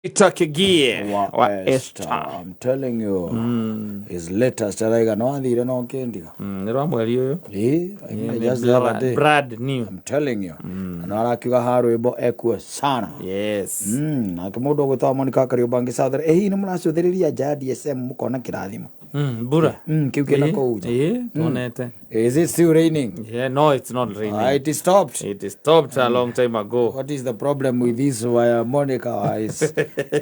Itakigie wa Esther. I'm telling you, his latest like no athire no kendiga. Nero mweri uyu. Just the other day. Brand new. I'm telling you. Na arakiuga harwimbo ekuo sana. Yes. Na kumundo gwitwa Monica Kariobangi Southern. Hi ni muracuthiriria ja DSM mukona kirathimo. Bura. Kiu kina kou. Tonete. Is it still raining? Yeah, no, it's not raining. It stopped. It stopped a long time ago. What is the problem with this Monica is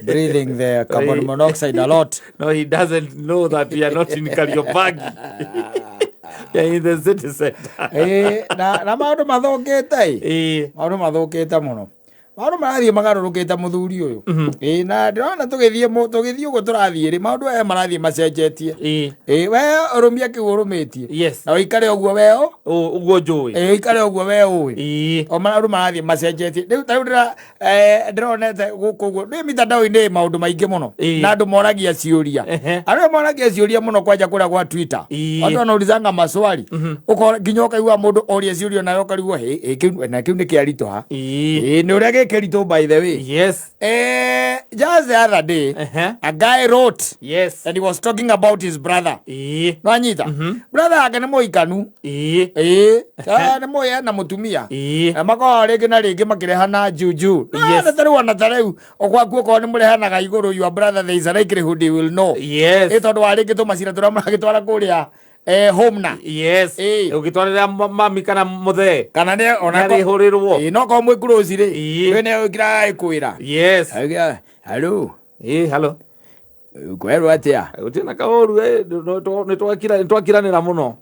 breathing the carbon monoxide a lot? No, he doesn't know that we are not in Kariobangi. Yeah, in the city center. Na maundu mathokete. Maundu mathokete muno. Maundu marathie magarurukite muthuri uyu. Na ndirona tugithie ugo turathie ri maundu aya marathie macenjetie. We urumia kiurumitie. Yes. Na ikare oguo weo. Uguo njui. Ikare oguo weo ui. O maundu marathie macenjetie. Riu ndirona gukuguo. Ni mitandao-ini maundu maingi muno. Na andu moragia ciuria. Andu moragia ciuria muno kwanja kuria kwa Twitter. Andu wanaulizanga maswali. Uko nginya ukaigua mundu oria ciuria na ukarigwo na kiu ni kiaritoha. Ni uria Kerito, by the way. Yes. Just the other day, a guy wrote that he was talking about his brother. No anyita. Brother ake ni muikanu. Ne moya na mutumia. Mako rege na rege makirehana juju. Na tareu okwaku ko ni murehanaga iguru your brother there is a likelihood he will know. Yes. Tondu arege to macira turamagitwara kuria home na. Yes. Ugitwarira mami kana muthe. Kana ne ona ko hurirwo. No ko mwe close ri. We ne ukira ikwira. Yes. Hello. Hello. Kwero atia. Utina kaoru ni twakiranira muno.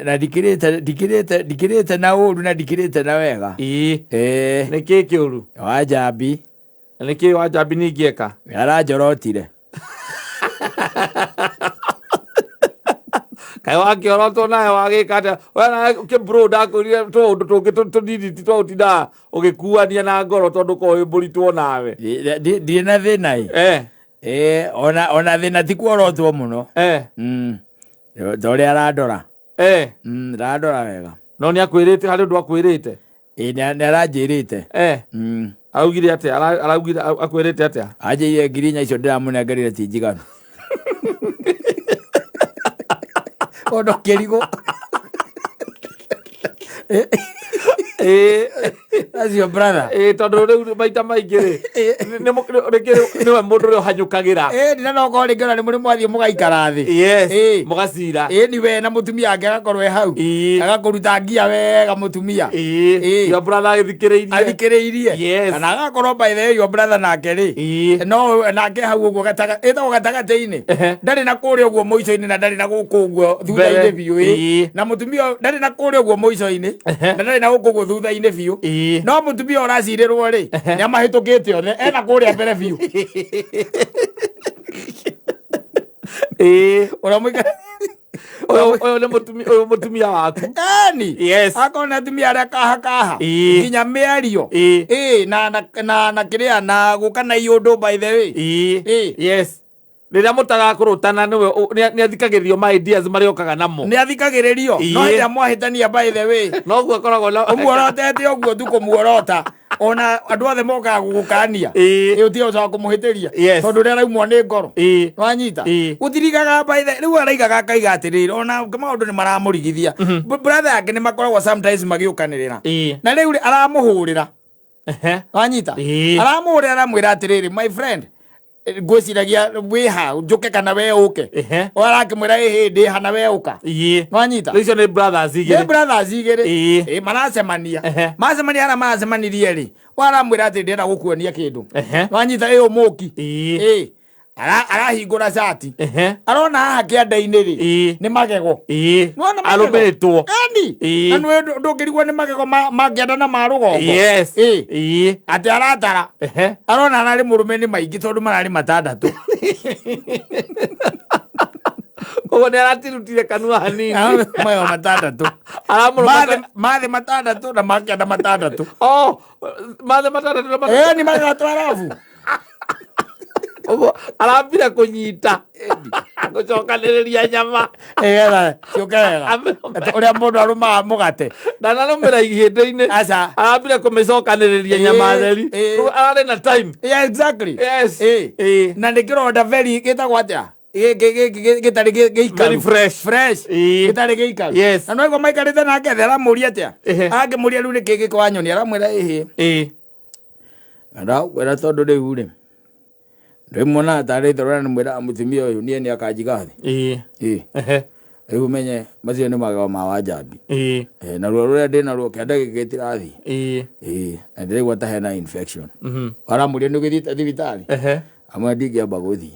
Na dikirete na oru na dikirete na wega. Ni kiki oru. Wajabi. Ni kiki wajabi ni gieka. Arajorotire. Kai wake oroto nae wagikata wana ke bro dako to didi to tida ogekuania na ngoro tondu ko ibulitwo nawe di na thinai ona thina ti kuorotwo muno dore aradora radora wega no ni akwirite hari ndu akwirite ni aranjirite augire ate araugire akwirite ate aje ngirinya icio ndiramunengerire ti njiganu Odo kerigo. That's your brother. Tondu riu maita maingi ri ni mundu ri hanyukagira. Ndina no ko ri ngora ni muri mwathie mugaikara thi. Yes. Mugacira. Ni we na mutumia ake agakorwe hau. Agakuruta ngia wega mutumia. Your brother athikiriirie. Yes. Kana agakorwo by the way your brother nake ri. No nake hau uguo gatagati-ini. Ndari na kuria uguo muico-ini na ndari na guku uguo thutha-ini biu. Na mutumia ndari na kuria uguo muico-ini. Na ndari na guku uguo thutha-ini biu. No mutumia uracirirwo ri. Ni amahitukite othe. Ena kuria mbere biu. Uramwika oyo ni mutumia waku. Yes. Akona tumia aria kaha nginya miario na kiria na gukana iundu by the way. Yes. Rĩrĩa mũtagakurutana nĩ athikagĩrĩrio my ideas marĩa okaga namo. Nĩ athikagĩrĩrio. No hĩndĩ mwahĩtania by the way. No guo koragwo na umuorotete ũguo tu kũmuorota. Ona andũ othe mokaga gũgũkania. Ũtio ũcoka kũmũhĩtĩria. Tondũ rĩrĩa raumwo nĩ ngoro. Wanyita. Gũtirigaga by the rĩu araigaga akaiga atĩrĩrĩ ona maũndũ nĩ maramũrigithia. Brother yake nĩ makoragwo sometimes magĩũkanĩrĩra. Na rĩu aramũhũrĩra. Wanyita. Aramũhũrĩra aramwĩra atĩrĩrĩ my friend. Gwiciragia wiha njuke kana we uke warakimwira hindi hana we uka nwanyita icio ni brothers igiri maracemania na maracemanirie ri waramwira ati ndira gukuonia kindu nwanyita iyo muki arahingura cati arona haha kianda-ini ri ni magego arumitwo na nwe ndungirigwo ni magego mangienda na ma rugongo ati aratara arona nari murume ni maingi tondu marari matandatu kogo ni aratirutire kanua hanini mayo matandatu mathe matandatu na mangienda matandatu mathe matandatu ni magego twarabu arambira kunyita gucokanĩrĩria nyama Ega ciokega uria mundu aruma mugate ndanarumĩra ihĩndĩ-inĩ arambire kũmĩcokanĩrĩria nyama theri ararĩ na time. Yeah, exactly. Yes. Na nĩkĩronda very gĩtagwo atĩa gĩtarĩ gĩikaru, very fresh. gĩtarĩ gĩikaru. Yes. Na no ĩgo maikarĩte nake thĩ aramũria atĩa angĩmũria rĩu nĩkĩ gĩkwanyoni aramwĩra wera tondũ rĩu rĩ ndĩmuona tarĩ thorana nĩmwĩra mũtumia ũyũ niĩ nĩ akanjiga thĩ rĩu menye macio nĩ magego ma Wanjambi na ruo rũrĩa ndĩ naruo kĩanda gĩkĩ gĩtirathiĩ na ndĩraigua ta hena infection. Aramũria nĩ ũgĩthiĩte thibitarĩ amwe ndingĩamba gũthiĩ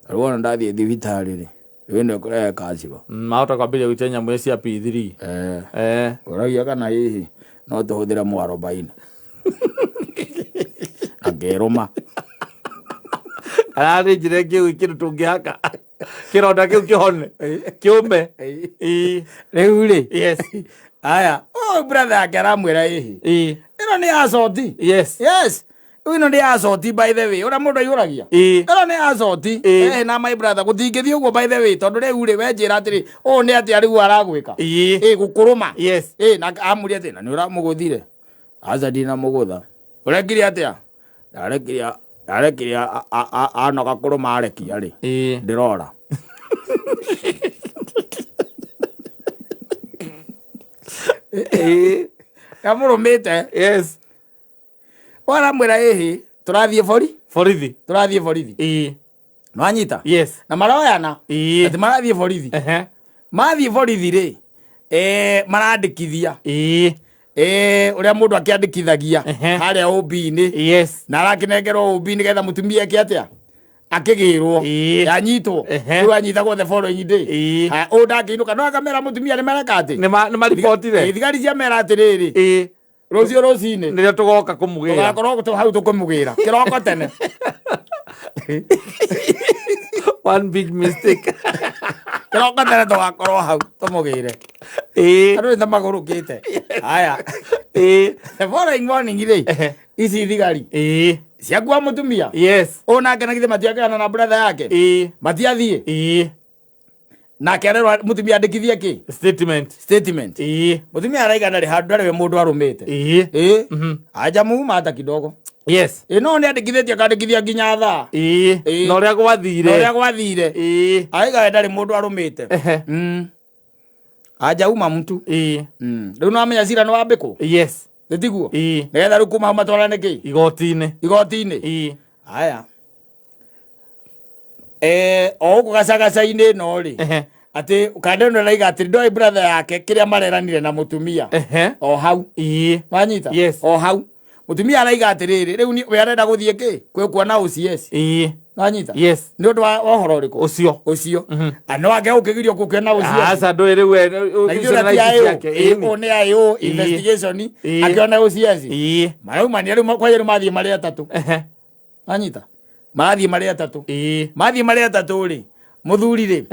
rĩu ona ndathiĩ thibitarĩ rĩ rĩu nĩ ũkũrehe kacigo mahota kwambĩrĩria gũitia nyamũ cia P3 ũragia kana hihi no tũhũthĩre mwarobaini akerũma ararĩ njĩra ĩngĩ kĩndũ tũngĩhaka kĩronda kĩu kĩhone kĩũme. Rĩu rĩ aya brother yake aramwĩra ĩno nĩ acoti. Yes ĩno nĩ acoti by the way ũrĩa mũndũ aihũragia ĩno nĩ acoti na my brother gũtingĩthiĩ ũguo by the way tondũ rĩu rĩ wenjĩra atĩrĩ ũũ nĩ atĩa rĩu aragwĩka gũkũrũma na amũria atĩ na nĩ ũramũgũthire aca ndinamũgũtha ũrekire atĩa ndarekire anoga kũrũma arekia rĩ ndĩrora amũrũmĩte waramwĩra tũrathiĩ borithi nwanyita na maroyana atĩ marathiĩ borithi mathiĩ borithi rĩ marandĩkithia ũrĩa mũndũ akĩandĩkithagia harĩa OB-inĩ na arakĩnengerwo OB nĩgetha mũtumia eke atĩa akĩgĩrwo yanyitwo rĩu anyitagwo the following day ndangĩinũka no akamera mũtumia nĩ mereka atĩ nĩ maribotire thigari ciamera atĩrĩrĩ rũciũ rũcinĩ nĩrĩo tũgoka kũmũgĩra tũgakorwo hau tũkũmũgĩra kĩroko tene. One big mistake. Kĩroko tene tũgakorwo hau tũmũgĩre andũ nĩ magũrũkĩte haya the following morning rĩ ici thigari ciakua mũtumia ũnake na githĩ matiakeana na brother yake matiathiĩ nake arerwo mũtumia andĩkithie kĩ statement mũtumia araiga ndarĩ handũ ndarĩ we mũndũ arũmĩte anja muma hata kidogo no nĩ andĩkithĩtie akandĩkithia nginya thaa na ũrĩa gwathire aiga we ndarĩ mũndũ arũmĩte anja uma mtu rĩu no amenya cira nĩ wambĩkwo nĩtiguo nĩgetha rĩu kuma hau matwarane kĩ igoti-inĩ aya o gũkũ gacagaca-inĩ no rĩ atĩ kandeno raiga atĩ ndoĩ brother yake kĩrĩa mareranire na mũtumia o hau wanyita o hau mũtumia araiga atĩrĩrĩ rĩu we arenda gũthiĩ kĩ kuona OCS wanyita nĩ ũndũ wa ũhoro ũrĩkũ ũcio no ake ũkĩgirio gũkĩona OCS ndũĩ rĩu nĩ AO investigation akĩona OCS maraumania rĩu kwanja mathiĩ marĩ atatũ wanyita mathiĩ marĩ atatũ rĩ mũthuri rĩ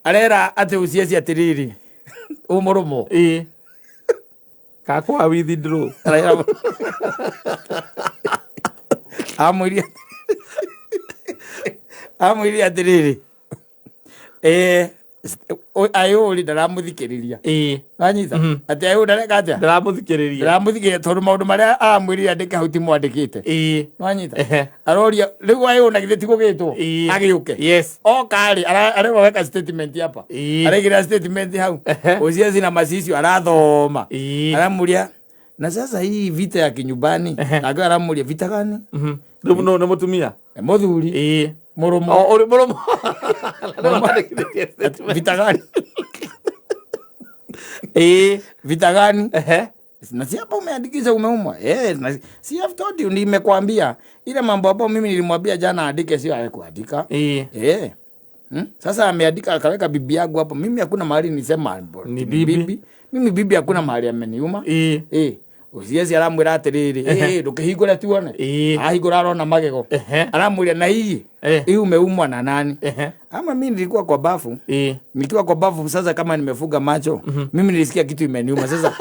arera atĩ OCS atĩrĩrĩ ũmũrũmo kakwa withdraw amwĩria atĩrĩrĩ ayũri ndaramũthikĩrĩria wanyita atĩ ayũ ndareka atĩa ndaramũthikĩrĩria tondũ maũndũ marĩa aramwĩrire andĩke hau timwandĩkĩte wanyita aroria rĩu ayũ na githĩ tigũgĩtwo agĩũke okarĩ areba weka statement hapa araigĩra statement hau OCS na macicio arathoma aramũria na sasa hii vita ya kinyumbani nake aramũria vita gani rĩu nĩ mũtumia mũthuri mũrũmo vita gani vita gani na si hapa umeandikisha umeumwa na si I've told you nimekwambia ile mambo hapo mimi nilimwambia jana andike sio yeye kuandika sasa ameandika akaweka bibi yangu hapo mimi hakuna mahali nisema ni bibi mimi bibi hakuna mahali ameniuma OCS aramwĩra atĩrĩrĩ ndũkĩhingũre tuone ahingũra arona magego aramwĩra na hii umeumwa na nani ama mimi nilikuwa kwa bafu nikiwa kwa bafu sasa kama nimefunga macho mimi nilisikia kitu imeniuma sasa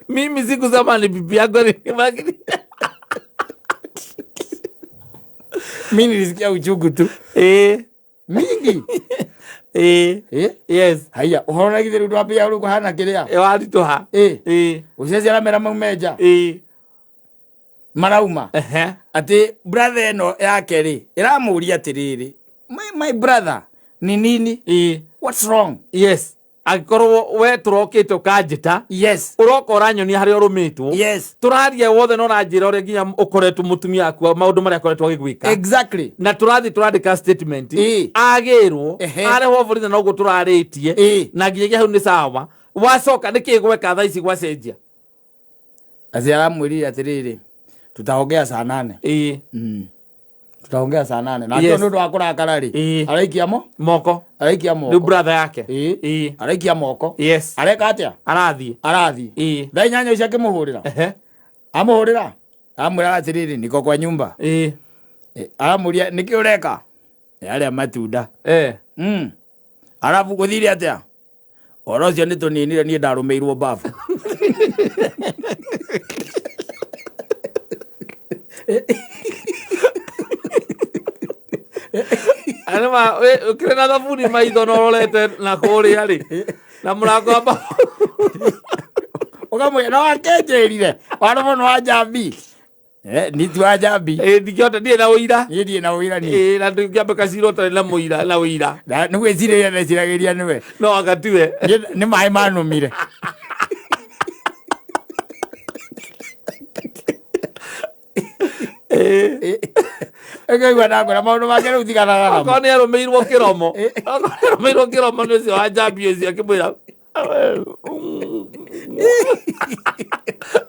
mimi sikusema ni bibi yako Mimi nilisikia uchungu tu. Mingi. Yes. Haya, uhora githeri ndo apia uri kuhana kiria. Wali to ha. Ucezi ala mera meja. Marauma. Ati brother no yake ri. Iramuria atiriri. My brother, ni nini? What's wrong? Yes. Akorwo we turokito kanjita. Yes. Urokora nyoni hari orumitwo. Yes. Turaria wothe no ranjira ore ginya ukoretwo mutumia akwa maundu maria akoretwo agigwika. Exactly. Na turandika statement. Agirwo are ho buri na ugo turaritie na ginya hau ni sawa. Wacoka nikigweka thaa ici gwacenjia. Aziara mwiri atiriri. Tutaongea saa 8. Tutaongea saa 8. Na ndio ndo akurakara ri. Araikia moko. Araikia moko. Ni brother yake. Araikia moko. Yes. Areka atia? Arathi. Dai nyanya uciake muhurira. Amuhurira. Amwira atiriri niko kwa nyumba. Amuria niki ureka? Yale matunda. Arafu guthiri atia? Orocio ni tuninire ni ndarumeirwo bafu. Anema ukire na thabuni maitho no rolete na kuria ri na murango amba ukamwe no akenjerire wano no ajambi ni tu ajambi ndikiota ndie na uira ndie na uira ni na ndikiamba kasiro ta na muira na uira na niwe zire na zirageria niwe no agatiwe ni mai manumire Ega na ngora maundu make uthigana na ko ne arumeirwo kiromo arumeirwo kiromo ni cio ajambi eci akimwira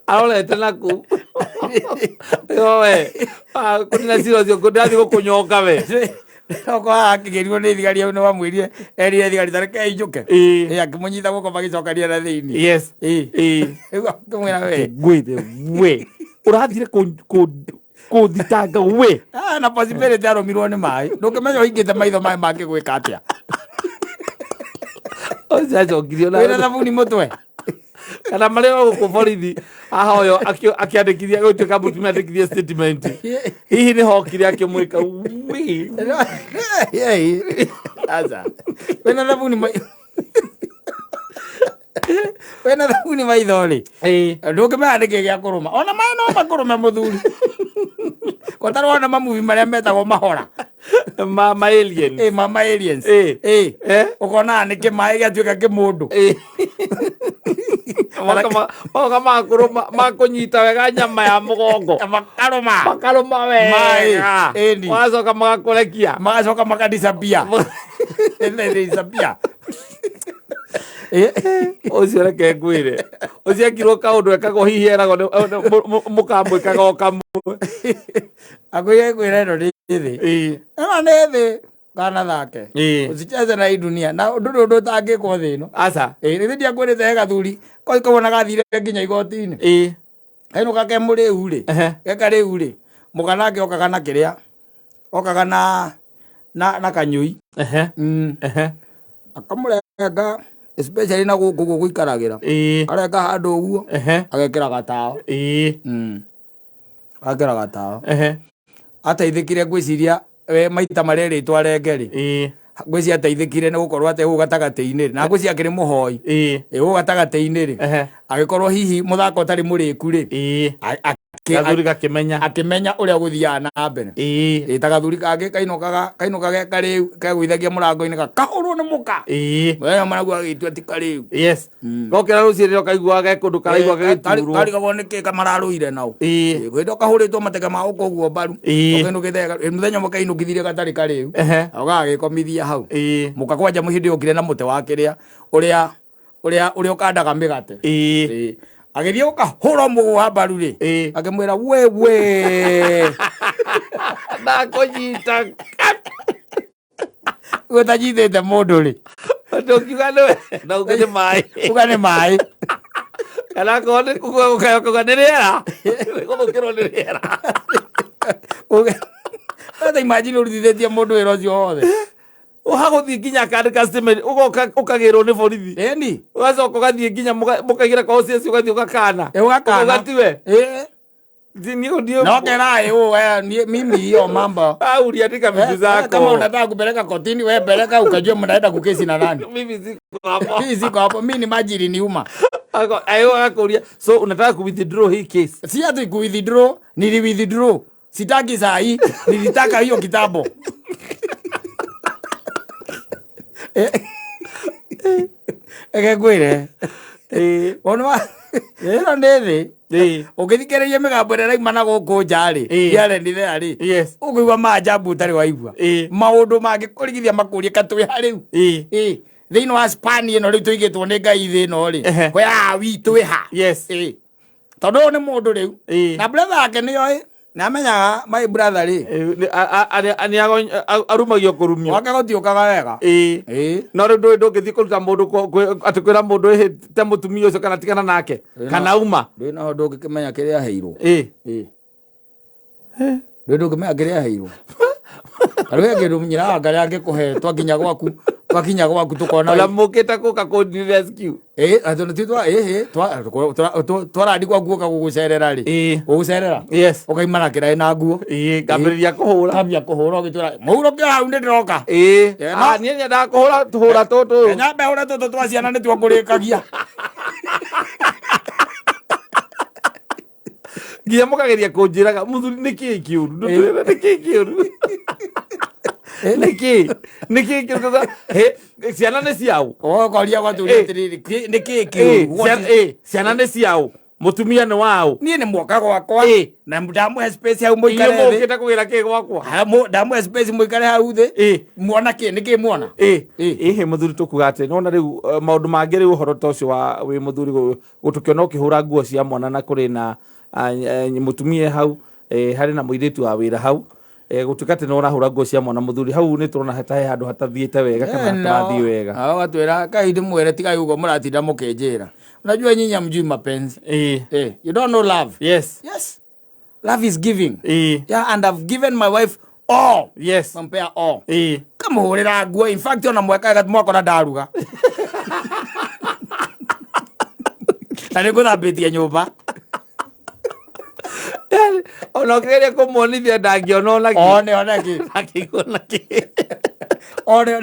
aolete naku yowe kuna ziro zio kudathi gukunyoka we oko akigerio ni thigari au no wamwirie eri thigari tareke ijuke akimunyitha guko magicokaria na thiini yes kumwira we gwithe we urathire ku thitanga we na possibility aromirwo ni mai ndukimenya ingite maitho mai make gwika atia ojajogirio na wena thabuni mutwe kana mareo ku borithi ahoyo akiandikithia gutuka mutumia andikithia statement hihi ni hokire akimwika we aza wena thabuni wena thabuni maithori ndukimenya ndike gya kuruma ona mai no makurume muthuri kotaro ona mamuvi maria metagwo mahora mama aliens mama aliens ukona nike mai gatuika kimundu kama kuruma makunyita wega nyama ya mugongo makaruma wega wacoka magakurekia magacoka makadisapia disapia ucio reke ngwire ucio akirwo kaundu ekago hihi eragwo mukamwikaga kamwe akoye kwira ndo rithi ana nethi kana thake usicheze na hii dunia na ndu tangikwo thino aca rithi dia kwirite hega thuri ko ikona gathire nginya igotini kaino kake muri uri geka ri uri muganake okaga na kiria okaga na kanyui akamurenga especially na guku guikaragira areka handu uguo agekira gatao agekira gatao ateithikire gwiciria we maita maria ritwa rengeri gwiciria ateithikire ni gukorwo ate hu gatagati-ini na gwiciria akiri muhoi hu gatagati-ini agikorwo hihi muthako tari muriku ri gathuri gakimenya akimenya uria guthiana na mbere ta gathuri kage kainokaga kari kagwithagia murango-ini kahurwo ni muka we maragu agitua ti kari yes gokera ruciriro kaigua ge kundu karaigua giturwo kari gabo ni ke kamararuire nau gwindo kahuritwo mateke ma ukoguo baru okendo githega muthenya mukainukithire gatari kari oga gikomithia hau muka kwanja muhindi ukire na mute wa kiria uria ukandaga migate agithie ukahura muwa baru ri akimwira we na kunyita utanyithite mundu ri ndukiuga niwe na ugane mai kana kone kuga ni riera guthukirwo ni riera ata imagine urutithitie mundu wira ucio wothe uhaguthii nginya kandika statement ukagirwo ni borithi eni ugacoka ugathii nginya mukagira kwa OCS ugathii ugakana ugatiwe Ndio ndio. No kerai wewe mimi hiyo mambo. Uliandika vitu zako. Kama unataka kupeleka kotini wewe peleka ukajua mnaenda kukesi na nani. Mimi siko hapo. Mimi siko hapo. Mimi ni majiri niuma. Ayo so unataka ku withdraw hii case. Si ati ku withdraw, nili withdraw. Sitaki saa hii, nilitaka hiyo kitabu. Kwire. Onwa. Ero ndere. Ukithikereria migambo ria raimana guku njari. Yale ndire ari. Yes. Ukigwa maajabu utari waigua. Maundu mangikurigithia makuria katwe hari. Thiini wa Spain ino riu tuigitwo ni ngai thi ino ri. Kwe witu ha. Yes. Tondu ni mundu riu. Na brother ake ni oi. Namenyaga my brother ri. Ani arumagio kurumio. Wake gutiukaga wega. No riu ndungithi kuruta mundu ati kwira mundu te mutumia ucio kana tigana nake. Kana uma. Ndina ho ndungikimenya kiria heirwo. Ndungikimenya kiria heirwo. Arwe ngiru munyira ngari angikuhe twakinya gwaku tukona. Ola mukita kuka code rescue. Atono titwa twara ndikwa guoka gugucerera ri. Ugucerera? Yes. Ukaimana kirai na nguo. Ngambiriria kuhura. Kambia kuhura ugitura. Muhuro kia hau ndiroka. Nie nyenda kuhura tutu. Nyambe hura tutu twaciana ni twakurikagia. Ngiya mukageria kunjiraga muthuri niki kiuru. Ndutwira niki kiuru. Niki kiuru. Ciana nĩ ciao. Koria gwaturia atiriri niki kiuru. Ciana nĩ ciao. Mutumia nĩ wao. Nie nĩ mwoka gwakwa. Na ndamu space hau muikare. Iyo mukita kugira ki gwakwa. Ndamu space muikare hau thi. Muona ki niki muona. Muthuri tukuga ati nona riu maundu mangi riu horo tocio wa wi muthuri gutukiona ukihura nguo cia mwana na kuri na mutumia hau hari na muiritu wa wira hau gutukate no rahura nguo cia mwana muthuri hau ni turona hatahe handu hatathiite wega kana hatathi wega watwira kaidi mwere tigai ugo muratinda mukenjira unajua nyinyi hamjui mapenzi you don't know love. Yes love is giving. Yeah, and I've given my wife all. Yes, compare all. Kama hurira nguo, in fact ona mweka gat mwako na daruga tani kuna betia nyumba ona kile kumonithia ndangiona ona ki akigona ki one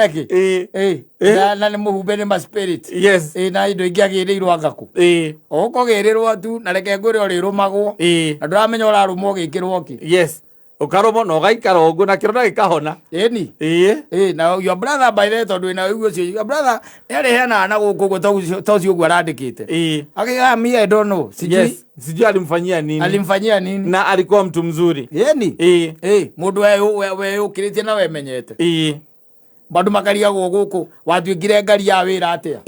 ki na ni muhumbe ni ma spirit. Yes, na indo ingi agirirwo angaku ukogirirwo tu na reke ngure uri rumagwo na nduramenya urarumwo gikirwo ki. Yes, ukaromo no gaikara ogu na kirona gikahona eni na your brother by the tondu na uguo cio your brother ere hena na guku tocio ugu arandikite akiga me I don't know sijui alimfanyia nini na alikuwa mtu mzuri eni mundu we ukiritie na we menyete bandu makaria guku watuikire ngari ya wira atia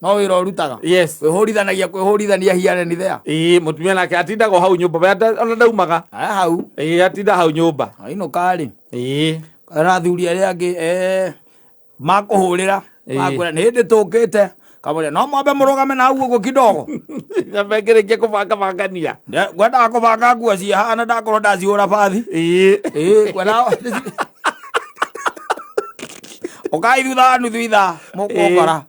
no wira urutaga. Yes, kwihurithania hiare ni there mutumia nake atindaga hau nyumba ona ndaumaga hau atinda hau nyumba ino kari arathuri aria angi makuhurira makwira ni hindi tukite kamuri no mwambe murugame na hau uguo kidogo na mengerikia kubangania ngwendaga kubanga nguo cia hana ndakorwo ndaciura bathi kwenda ukai thutha nuthu itha mukukora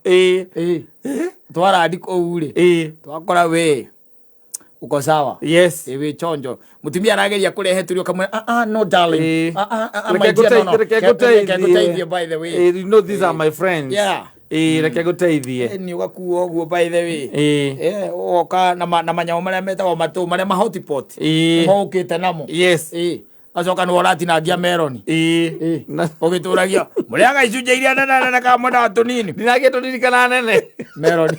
twara ndiko uri twakora we uko sawa. Yes, we chonjo mutumia arageria kurehe turio kamwe no darling by the way you know these are my friends. Reke guteithie ni ugakuo oguo by the way oka na manyamo maria metagwo matu maria mahotipot mokite namo. Yes, acoka no ratinangia meroni ugituragia muriaga icunjä iria nene ka mwenda wa tunini ndinagie tunini kana nene meroni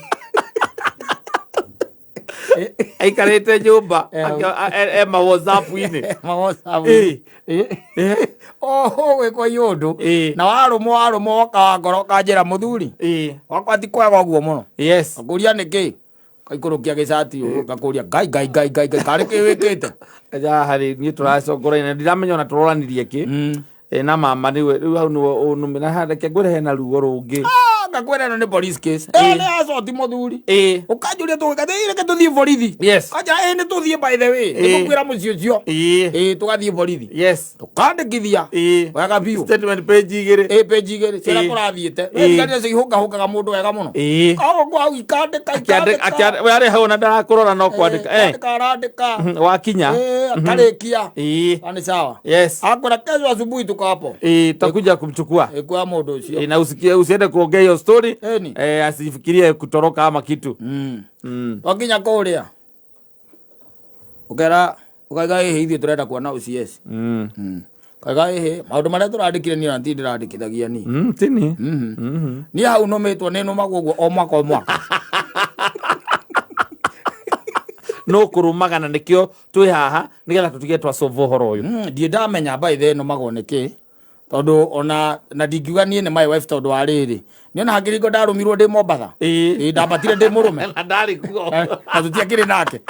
aikarite nyumba ma WhatsApp-ini gwikwa iundu na warumo woka ngoro kanjira muthuri wakwa ti kwega uguo muno. Yes, akuria niki kaikurukia gicati gakuria ngai kari ki wikite ja hari ni turacongora ndiramenya ona turoranirie ki na mama niwe riu hau no numina handa ke ngure hena ruo rungi kwera no ni police case ni assault muthuri ukanjuria tugathire ke tuthie borithi kaja ni tuthie by the way tukwira mucio cio tugathie borithi tukandikithia wega biu statement page igere page igere cira turathiete ngari cio ihukahukaga mundu wega muno kago kwa ikandika wari hau na ndarakurora no kwandika arandika wakinya akarikia ani sawa akora kesho asubuhi tuko hapo takuja kumchukua kwa mundu ucio na usiende kuongea hiyo story asifikirie kutoroka ama kitu wakinya kuria ukera ukaiga hithi turenda kuona OCS kaiga maundu maria turandikire ni anti ndirandikithagia ni tini ni hau no metwo ni no maguo o mwaka no kurumagana nikio twi haha nigetha tutige twa solve horo uyu ndie ndamenya by the no magoneke tondu ona na ndingiuga nie ni my wife tondu ariri ni ona hakiringo ndarumirwo ndi Mombatha ndambatire ndi murume na ndari kuo na tutiakire nake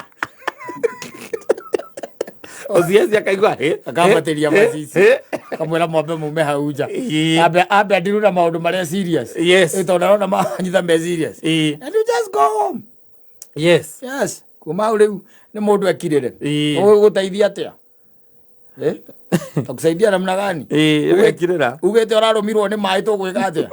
OCS akaigua akambatiria macici kamwira mombe mume hauja abe ndiruna maundu maria serious tondu ona manyitha me serious and you just go home kuma uriu ni mundu ekirire guteithia atia takusaidia namna gani wekirira ugete urarumirwo ni mai tugwika atia